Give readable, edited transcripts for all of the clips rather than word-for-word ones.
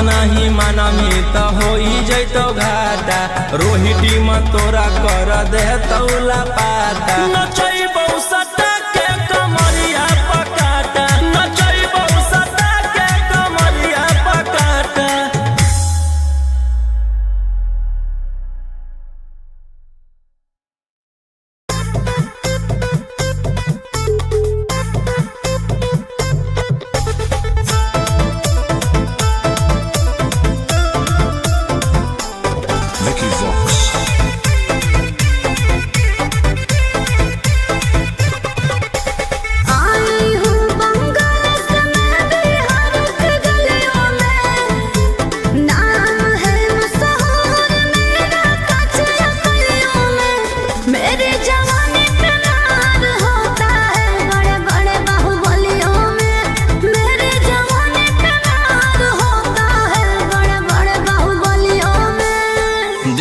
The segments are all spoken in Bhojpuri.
नहीं मानमी त होई जैतो घाटा। रोहिटी में तोरा कर दे तौला पाता। नचैबौ सटा के कमरिया पकाटा, नचैबौ सटा के कमरिया पकाटा।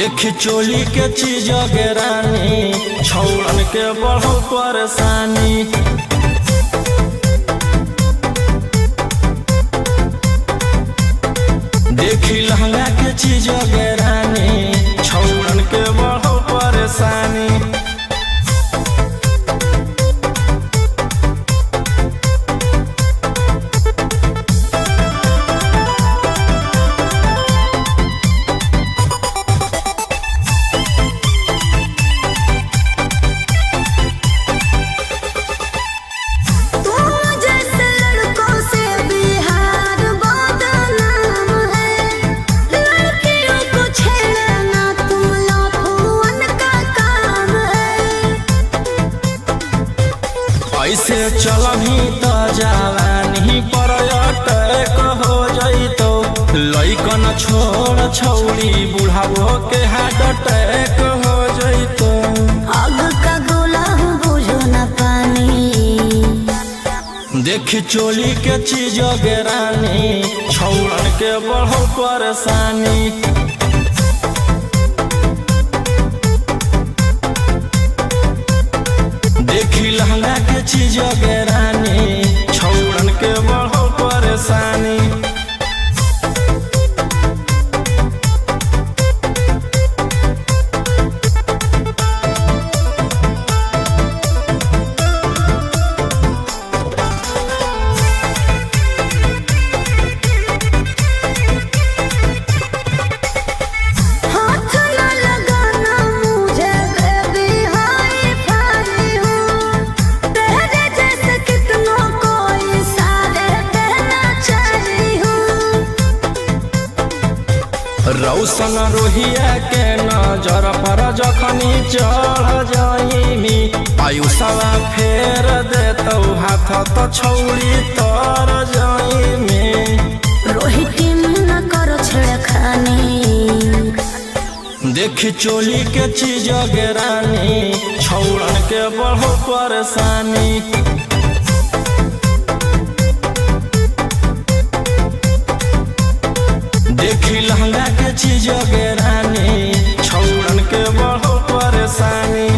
देखी चोली के चीज गे रानी, छौड़न के बढ़ो परेशानी। देखी लहंगा के चीज गे रानी, छौड़न के बढ़ो परेशानी। ऐसे चलही त जवानी पर अटैक हो जइतो। लइकन छोड़ छौड़ी बुढ़ावो के हार्ट अटैक हो जइतो। आग का गोला बुझो न पानी। देखी चोली के चीज गे रानी, छौड़न के बढ़ो परेशानी। देखी लहंगा के चीज गे रानी, छौड़न के बढ़ो परेशानी। रौशन रोहिया के नजर पर जखनी चढ़ जाइमी। आयुषवा फेर देतौ हाथ त छौड़ी तर जाइमी। रोहिटी न करो छेड़खानी। देखी चोली के चीज गे रानी, छौड़न के बढ़ो परेशानी। देखी लहंगा के चीज गे रानी, छौड़न के बढ़ो परेशानी।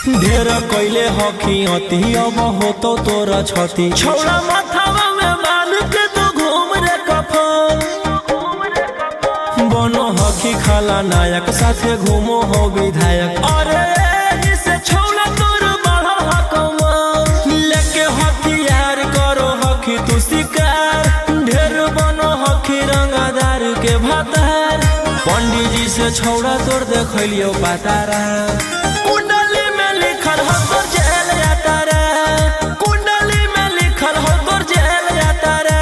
ढेर कैले हकी अति अब हो तो तोरा छती छौड़ा माथावा में बांध के तो घूम रे कफन बनो हकी खाला नायक साथे घूमो हो विधायक अरे जिसे छौड़ा तोर बढ़ा हकमा लेके हथियार करो हकी तू शिकार ढेर बनो हकी रंगादार के भातार पंडित जी से छौड़ा तोर देखलियो पातारा कुंडली में लिखल हो तोर जेल जाता रे कुंडली में लिखल हो तोर जेल जाता रे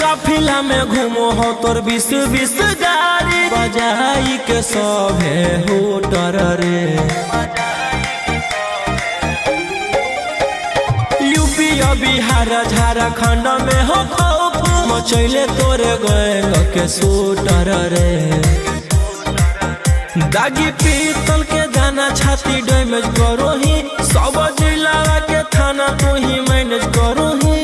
काफिला में घूमो हो तोर 20-20 गाड़ी बजाई के सभे होटर रे यूपी बिहार झारखंड में हो खौफ मचैले तोरे गैंग के शूटर रे दागी पीतल के दाना छाती डैमेज करो ही सब जिला के थाना तू ही मैनेज करो ही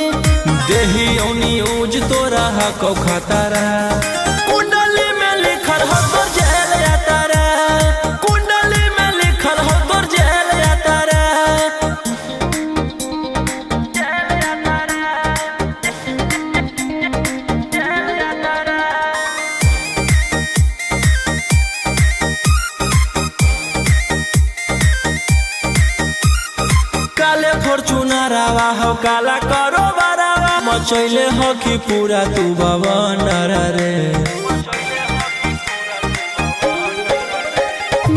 देही न्यूज तोरा हको खतरा कुंडली में लिखल हो तोर जेल जाता रे कुंडली में लिखल हो तोर जेल जाता रे काले फॉर्च्यूनर आवा हो काला करो बरावा मचैले हो कि पूरा तू बवंडर रे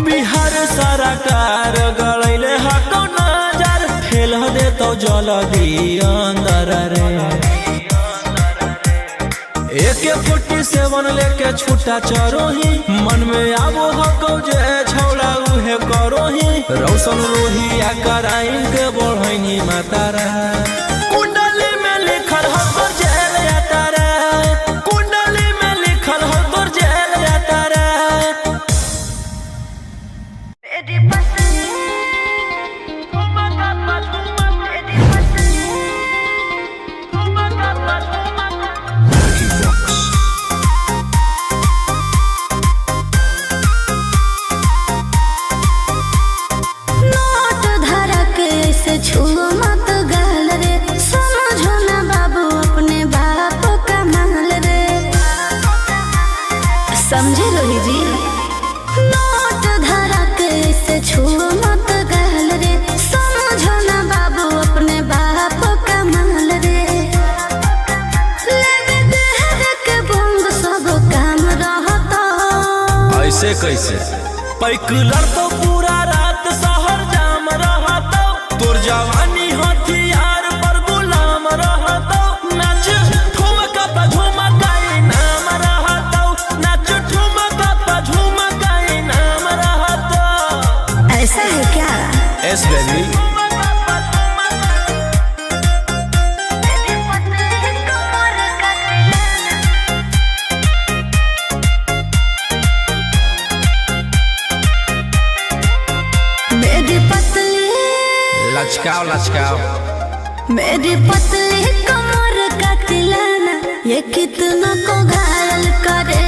बिहार सरकार गलैले हको नजर फेल दे तो जल्दी अंदर रे AK-47 लेके छूटा चरोही मन में आबो हको जे छौड़ा उहे करोही रौशन रोहिया कराइन के बढ़ैनी मातारा कुंडली में लिखल हो तोर जेल जाता रे कुंडली में लिखल हो तोर जेल जाता रे नोट धरा के ऐसे छुओ मत गाल रे समझो ना बाबू अपने बाप का माल रे समझे रोही जी नोट धरा के ऐसे छुओ मत गाल रे समझो ना बाबू अपने बाप का माल रे लेवे देहर के बंग सब काम रहता ऐसे कैसे पैकलर तो पूरा रात शहर जाम रहता तोर जवानी हथियार पर गुलाम रहता नाच ठुमका पे झुमकाई नाम रहता नाच ठुमका पे झुमकाई नाम रहता ऐसा है क्या एस बेबी मेरी पतली लचकाओ लचकाओ मेरी पतली कमर का तिलाना ये कितना को घायल करे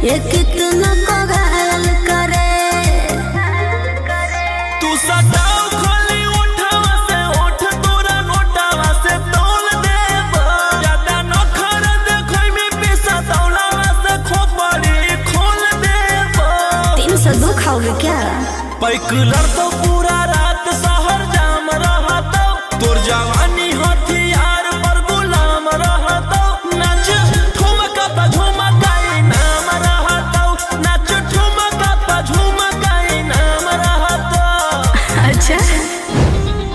ये कितना को घायल करे तू सटाओ खोली उठावा से उठ तोरा नोटावा से तौल देब ज्यादा नखर देखै में पैसा तौलावा से खोपड़ी खोल देब 302 खाओगे क्या पैकलर तो पूरा रात शहर जाम रहता तोर जवानी हथियार पर गुलाम रहता नाच ठुमका पे झुमकाई नाम रहता नाच ठुमका पे झुमकाई नाम रहता अच्छा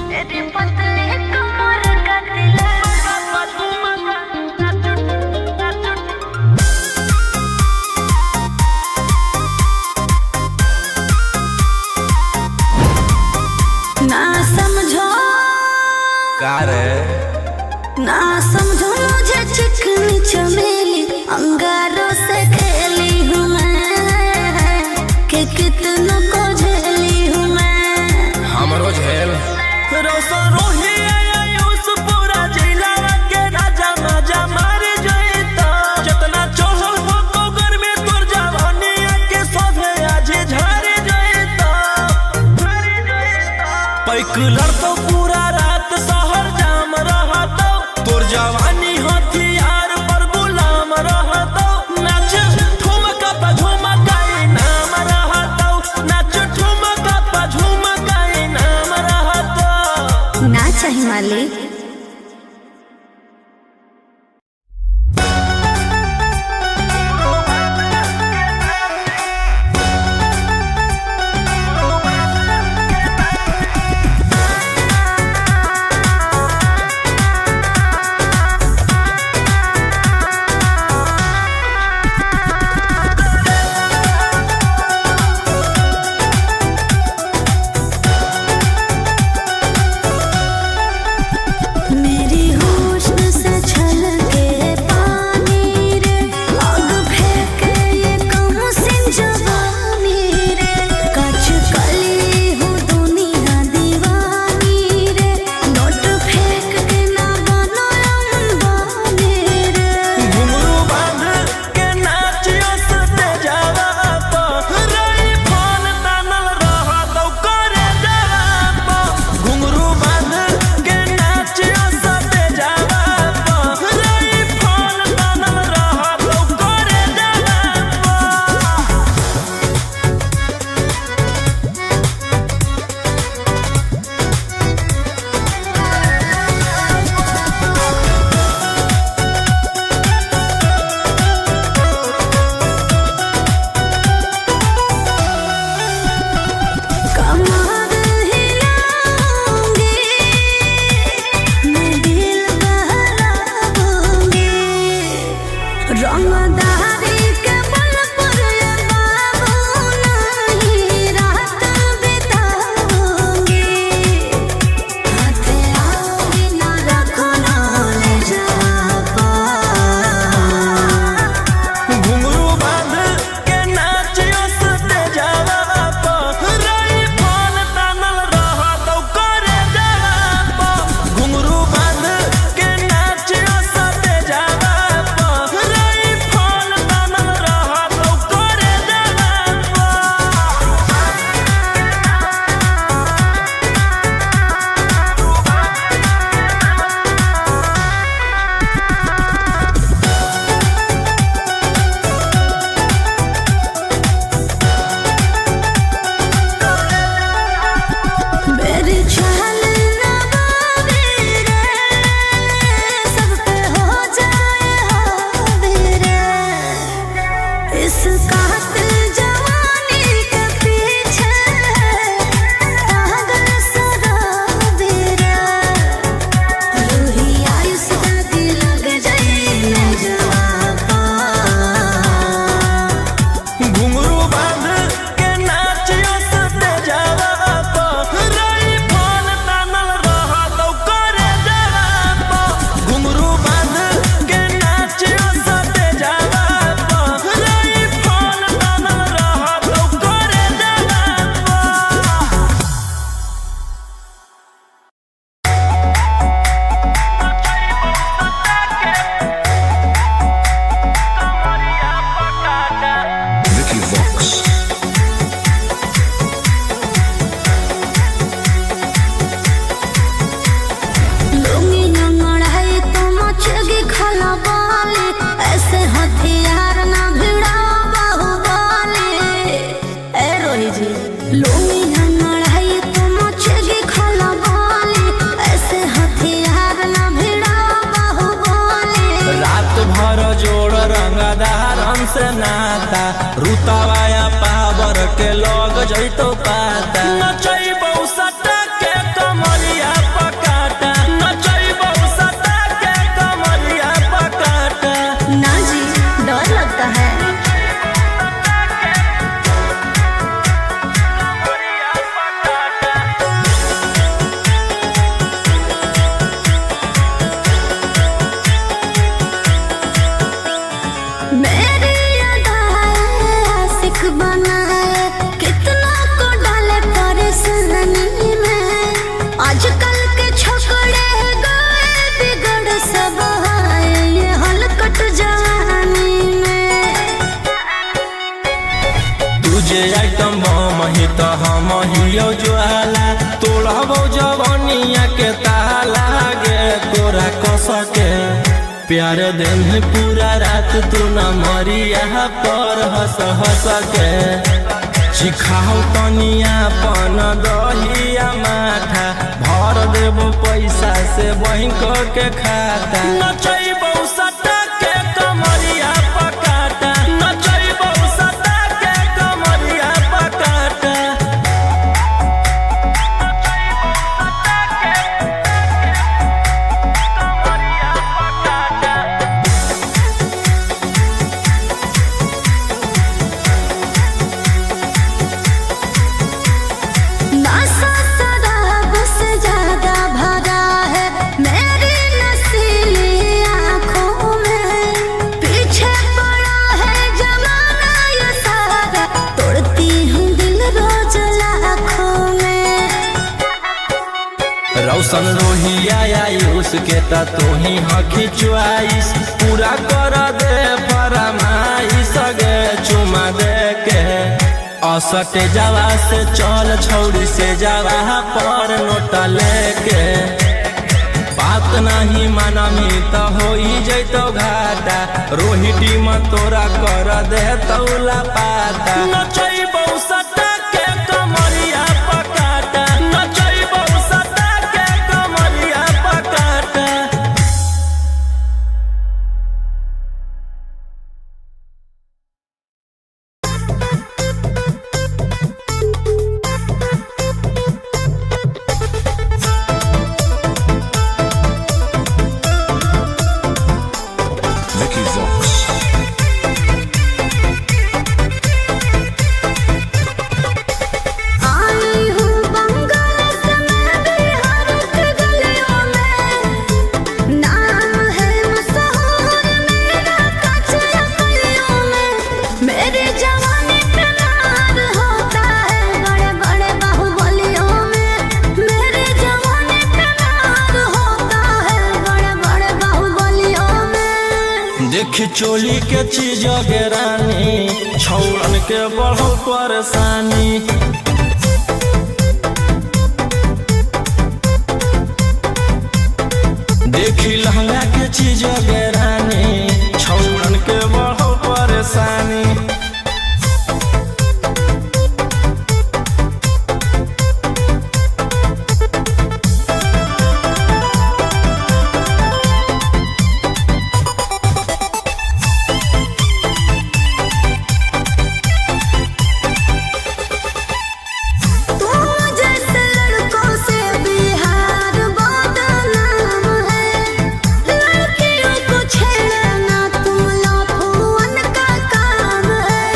मेरी पतली कमर का ना समझो का रे ना समझो मुझे चिकनी चमेली अंगारों से खेली हूँ मैं कि कितनों को झेली हूँ मैं रोशन रोही आयुष पूरा जिला के राजा मजा मार जइता जितना चढ़ल हो तो घर में तोर जवानी के सोभे आज झाड़ जइता पैक लड़तो पूरा रात शहर जाम रहतो तोर जवानी हथियार पर गुलाम रहतो नाच ठुमका पे झुमकाई नाम रहतो नाच ठुमका पे झुमकाई नाम रहतो ना चाही मालिक। से नाता रुतावाया पावर के लोग जइतो पाता नचैबौ सटा के कमरिया पकाटा नचैबौ सटा के कमरिया पकाटा। ना जी डर लगता है। बनाए कितना को डाले परेशान के ताला गे तोरा कसके प्यार दिन है पूरा रात तू न मरिया पर हंस हंस के सिखाओ तनिया पन दहिया माथा भर देबो पैसा से बैंक के खाता नचैबो सटा के कमरिया पकाटा नचैबो सटा के कमरिया पकाटा रौशन रोहिया आयुष के ता तू ही हकी च्वाइस पूरा कर दे फरमाइश गे चुमा दे के असटे जावा से चल छौड़ी से जावा पर नोट लेके बात नहीं मानमी तो हो जैतो घाटा रोहिटी में तोरा कर दे तौला पाता नचैबो सटा के कमरिया पकाटा नचैबो सटा के कमरिया पकाटा Vicky Vox. आई हूँ बंगाल से मैं बिहार के गलियों में नाम है मशहूर मेरा कचरा गलियों में मेरी जवानी पे नार होता है बड़े बड़े बाहुबलियों में मेरी जवानी पे नार होता है बड़े बड़े बाहुबलियों में देख चोली के चीज गे रानी छौड़न के बढ़ो परेशानी देखी लहंगा के चीज गे रानी छौड़न के बढ़ो परेशानी तुम जैसे लड़कों से बिहार बदनाम है लड़कियों को छेड़ना तुम लफुअन का काम है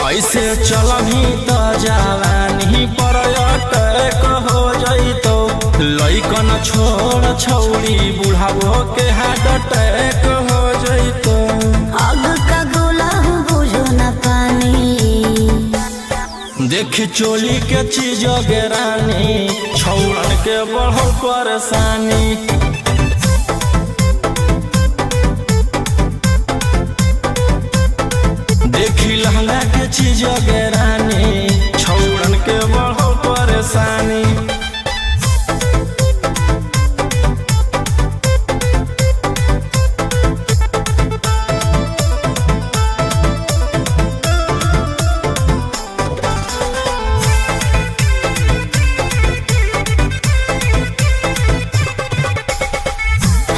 ऐसे चलही तो जवानी पर अटैक हो जइतो लइकन छोड़ छौड़ी बुढ़ावो के हार्ट अटैक हो जइतो आग का गोला हूँ बुझो न पानी देख चोली के चीज गे रानी छौड़न के बढ़ो परेशानी देखी लहंगा के चीज गे रानी छौड़न के बढ़ो परेशानी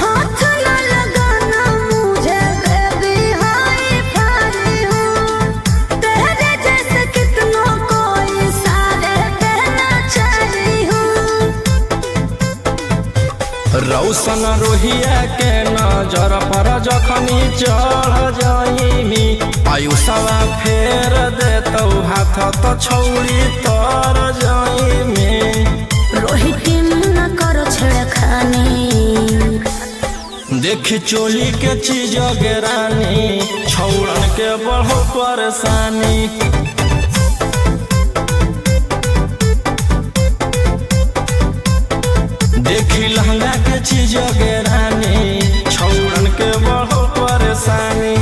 हाथ न लगाना मुझे बेबी हाय फारी हूँ तेरे जैसे कितनों को इशारे कहना चाही हूँ रौशन रोहिया के नजर पर जखनी चढ़ जाइमी आयुषवा फेर देतौ हाथ तो छौड़ी तर जाइमी रोहिती न करो छेड़खानी देख चोली के चीज गे रानी छौड़न के बढ़ो परेशानी देखी लहंगा के चीज गे रानी छौड़न के बढ़ो परेशानी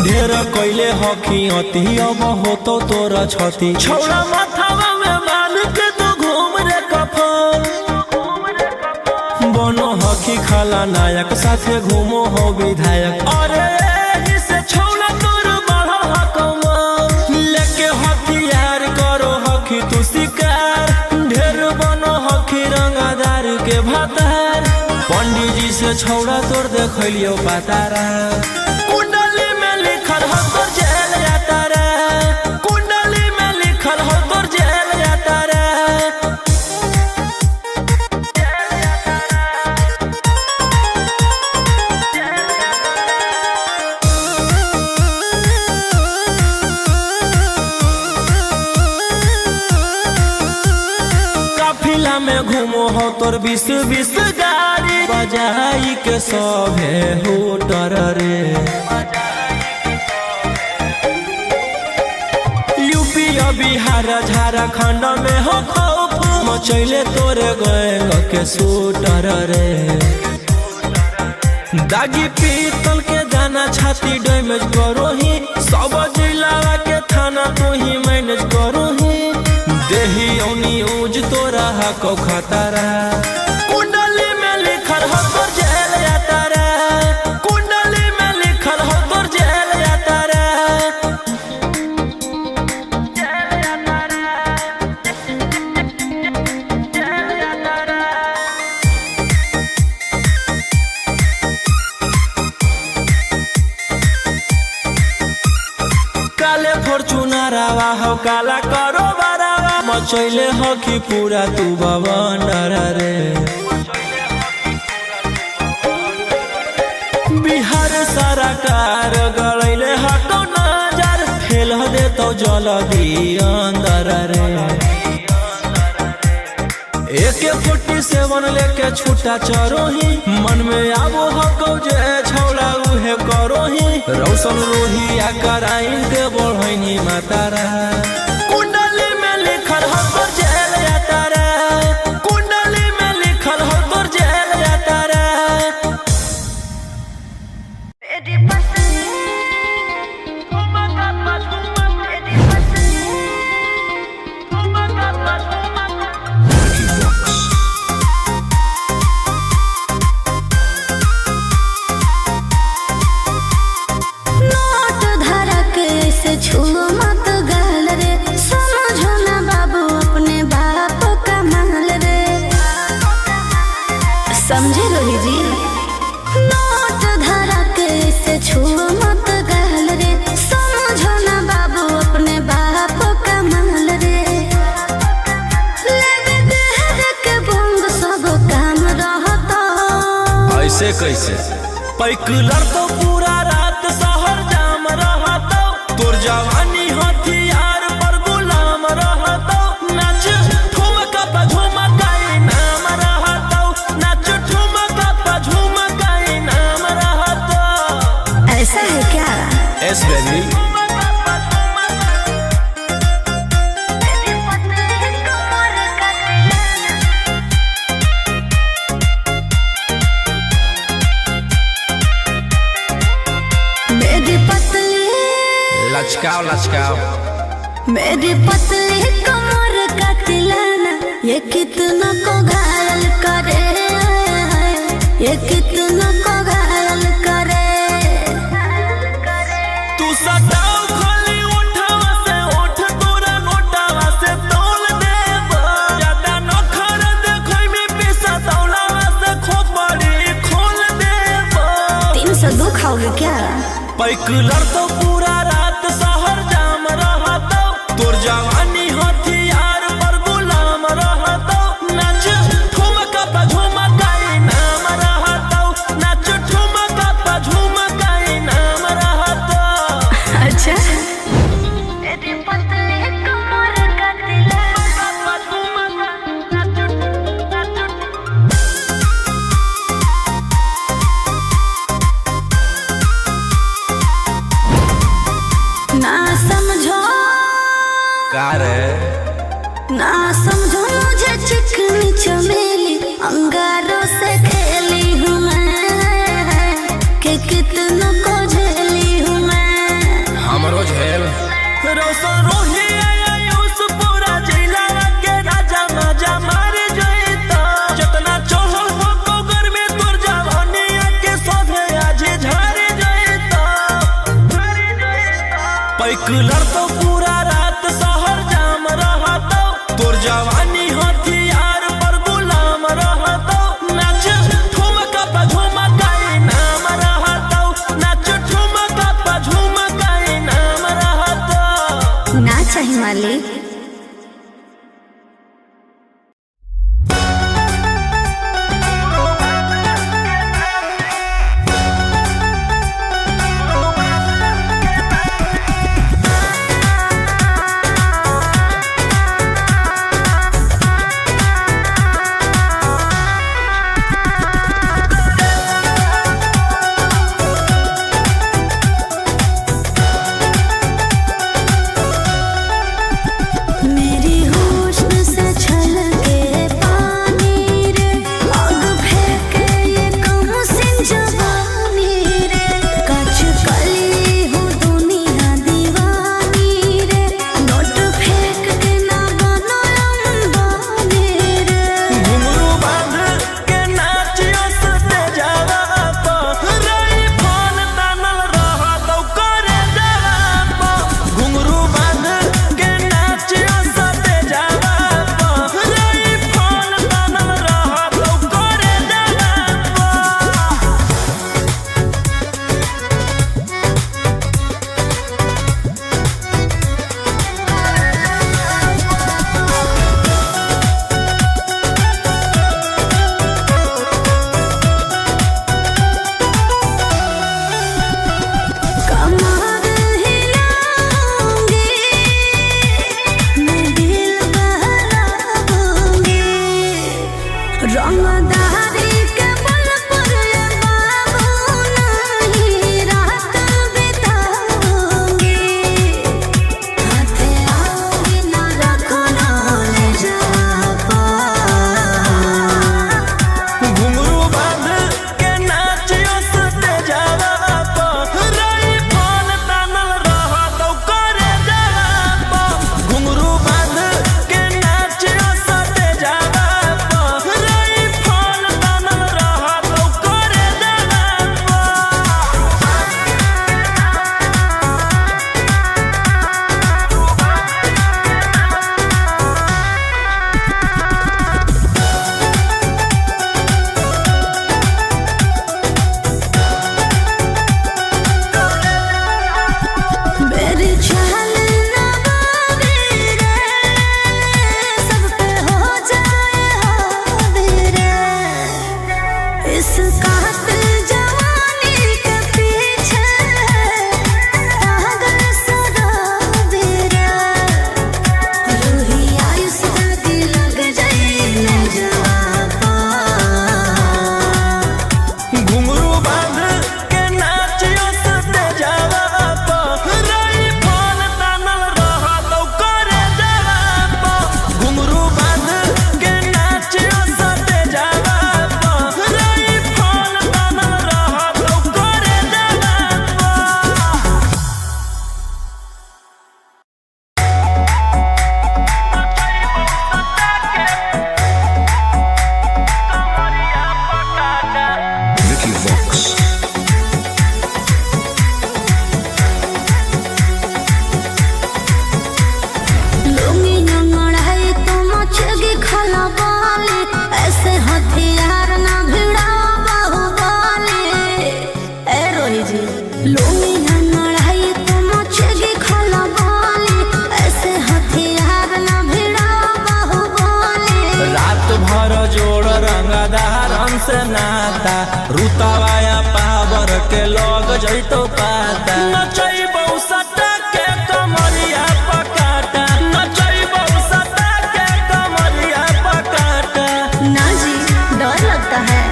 ढेर कैले हकी अति अब होतो तोरा छती छौड़ा माथावा में मान के तू घूम रे कफन बनो हकी खाला नायक साथे घूमो हो विधायक अरे इसे छौड़ा तोर बढ़ो हकमा लेके हथियार करो हकी तू शिकार ढेर बनो हकी रंगदार के भातार पंडित जी से छौड़ा तोर देखलियो पातारा कुंडली में लिखल हो तोर जेल जाता रे कुंडली में लिखल हो तोर जेल जाता रे काफिला में घूमो हो तोर 20 गाड़ी बजाई के सभे होटर रे यूपी बिहार झारखंड में हो खौफ मचैले तोरे गैंग के शूटर रे दागी पीतल के दाना छाती डैमेज करो ही सब जिला के थाना तो ही मैनेज करो ही देही औनी ऊज तोरा हको खतरा कुंडली में लिखल हो तोर जेल जाता रे कुंडली में लिखल हो तोर जेल जाता रे काले फॉर्च्यूनरवा हो काला करो बरावा मचैले हो कि पूरा तू बवंडर रे बिहार सरकार गड़ैले हटो नजर फेल देतो जल्दी अंदर रे AK-47 लेके छूटा चरोही मन में आबो हको जे छौड़ा उहे करोही रौशन रोहिया कराइन के बढ़ैनी मातारा कुंडली में लिखल हो तोर जेल जाता रे कुंडली में लिखल हो तोर जेल जाता रे नोट धरा के से छुओ मत गाल रे समझो ना बाबू अपने बाप का माल रे समझे रोही जी नोट धरा के से छुओ मत गाल रे समझो ना बाबू अपने बाप का माल रे लेवे देह के बंग सब काम रहता ऐसे कैसे पैकुलर तो पूरा रात शहर जाम रहतो तोर जवानी हथियार पर गुलाम रहतो नाच ठुमका पे झुमकाई नाम रहतो नाच ठुमका पे झुमकाई नाम रहतो ऐसा है क्या एस बेबी मेरी पतली लचकाओ लचकाओ मेरी पतली कमर का तिलाना ये कितना को घायल करे ये कितना को घायल करे तू सताओ खाली उठावा से उठ तोरा नोटावा से तोल देब ज्यादा नखर देखै में पैसा तौलावा से खोपड़ी खोल देब 302 खाओगे क्या पैकुलर तो पूरा रात शहर जाम रहतो तोर जवानी हथियार पर गुलाम रहतो नाच ठुमका पे झुमकाई नाम रहतो नाच ठुमका पे झुमकाई नाम रहतो अच्छा मेरी पतली कमर का ना समझो का रे ना समझो मुझे चिकनी चमेली अंगारों से खेली हूँ मैं कि कितनों को झेली हूँ मैं रोशन रोही आयुष पूरा जिला के राजा मजा मार जइता जितना चढ़ल हो गोगर में तोर जवानिया के सोधे आज झर जइता पैक लड़तो पूरा रात शहर जाम रहतो तोर जवानी हथियार पर गुलाम रहतो नाच ठुमका पे झुमकाई नाम रहतो नाच ठुमका पे झुमकाई नाम रहतो ना चाहिए मालिक। मेरी होश से छलके पानी रे आग फेंके ये कम सिंह जवानी रे कच कली हूँ दुनिया दीवानी रे नोट फेंक के ना बनो अंबानी रे घुंघरू बांध के नाचियो सते जावा पो रई फोन तानल रहतो करे जावा पो घुंघरू बांध के नाचियो सते जावा पो रई फोन तानल रहतो करे जावा पो कमर हिलाऊंगी मैं दिल बहलाऊंगी रंगदारी के बल पर ये बाबू नहीं रात बिताऊंगी हाथे आओगी ना रखो ना ले जापा घुंघरू बांध के नाचियो सते जावा पो रई फोन तानल रहतो करे जावा पो घुंघरू बांध के नाचियो सते जावा पो रई फोन तानल रहतो करे जावा पो मेरी चाल नवाबी रे सब पे हो जाए हावी रे इस कातिल जवानी के पीछे पागल सराबी रे रूही आयुष दादी लग जाए न जवाबा घुंघरू बांध के नाचियो सते जावा पो रई फोन तानल रहतो करे जावा पो घुंघरू बांध के नाचियो सते जावा पो रई फोन तानल रहतो करे जावा पो Mickey Vox. लुंगी नंगड़ाई तो मचगी खला बाले ऐसे हथियार ना भिड़ाओ बाहुबली ए रोही जी लुंगी नंगड़ाई तो मचगी खला बाले ऐसे हथियार ना भिड़ाओ बाहुबली रात भर जोड़ रंगदारन से नाता रुतावाया पावर के लग जइतो पाता नचैबौ सटा के कमरिया पकाटा नचैबौ सटा के कमरिया पकाटा ना जी डर लगता है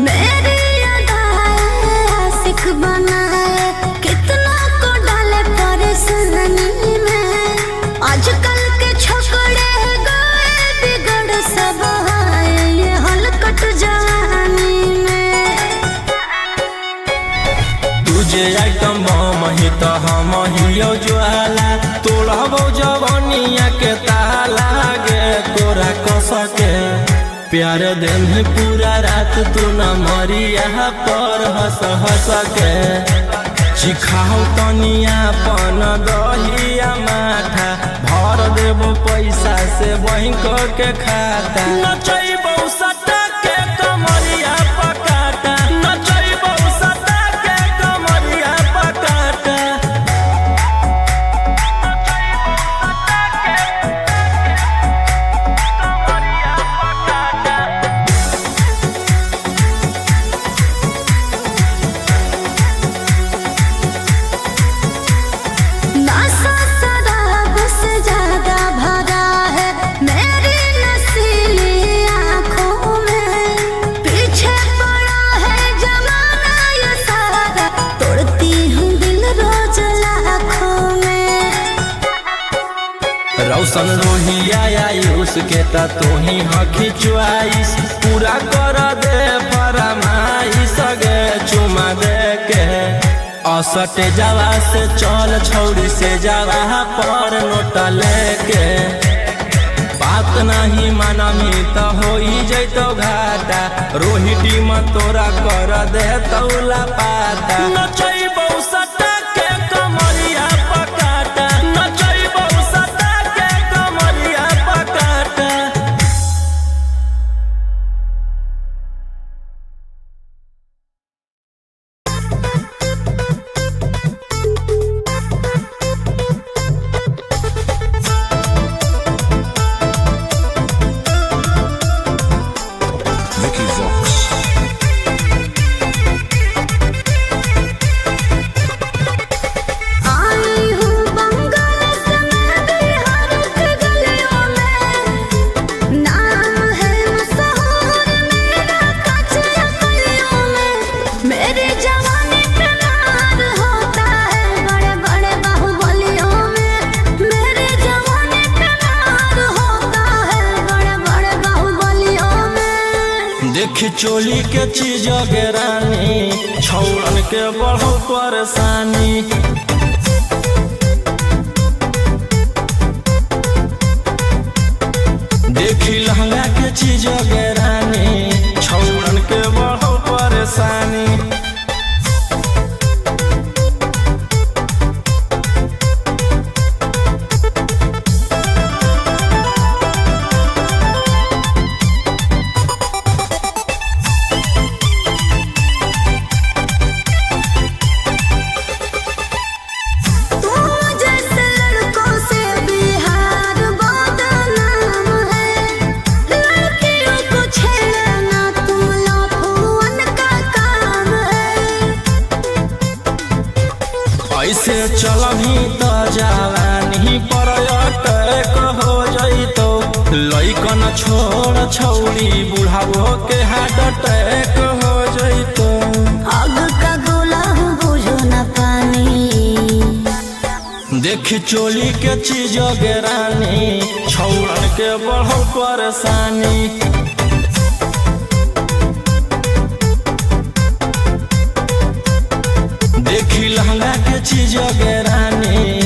मेरी अदाएं आशिक बनाए कितना को डाले परेशान आइटम बम ही तो हम हियो ज्वाला तोड़बो जवनिया के ताला गे तोरा कस के प्यार दिन पूरा रात तू न मरिया पर हंस हंस के चिखाओ तनिया पन दहिया माथा भर देबो पैसा से बैंक के खाता नचैबो सटा के कमरिया पकाटा नचैबो सटा के कमरिया पकाटा नशा शराब से ज्यादा भरा है मेरी नशीली आँखों में पीछे पड़ा है जमाना ये सारा तोड़ती हूँ दिल रोज लाखों में रौशन रोहिया आयुष के ता तू ही हकी च्वाइस पूरा कर दे फरमाइश गे चुमा दे के असटे जावा से चल छौड़ी से जावा पर नोट लेके बात नहीं मानमी तो हो जैतो घाटा रोहिटी में तोरा कर दे तौला पाता नचैबो सटा के कमरिया पकाटा नचैबो सटा के कमरिया पकाटा। Vicky Vox. आई हूँ बंगाल से मैं बिहार के गलियों में नाम है मशहूर मेरा कचरा गलियों में मेरी जवानी पे नार होता है बड़े बड़े बाहुबलियों में मेरी जवानी पे नार होता है बड़े बड़े बाहुबलियों में देखी चोली के चीज गे रानी छौड़न के बढ़ो परेशानी देखी लहंगा के चीज गे रानी छौड़न के बढ़ो परेशानी तुम जैसे लड़कों से बिहार बदनाम है लड़कियों को छेड़ना तुम लफुअन का काम है ऐसे चलही तो जवानी पर अटैक हो जैतो लइकन छोड़ छौड़ी बुढ़ावो के हार्ट अटैक हो जैतो आग का गोला हूँ बुझो न पानी देखी चोली के चीज गे रानी छौड़न के बढ़ो परेशानी देखी लहंगा के चीज गे रानी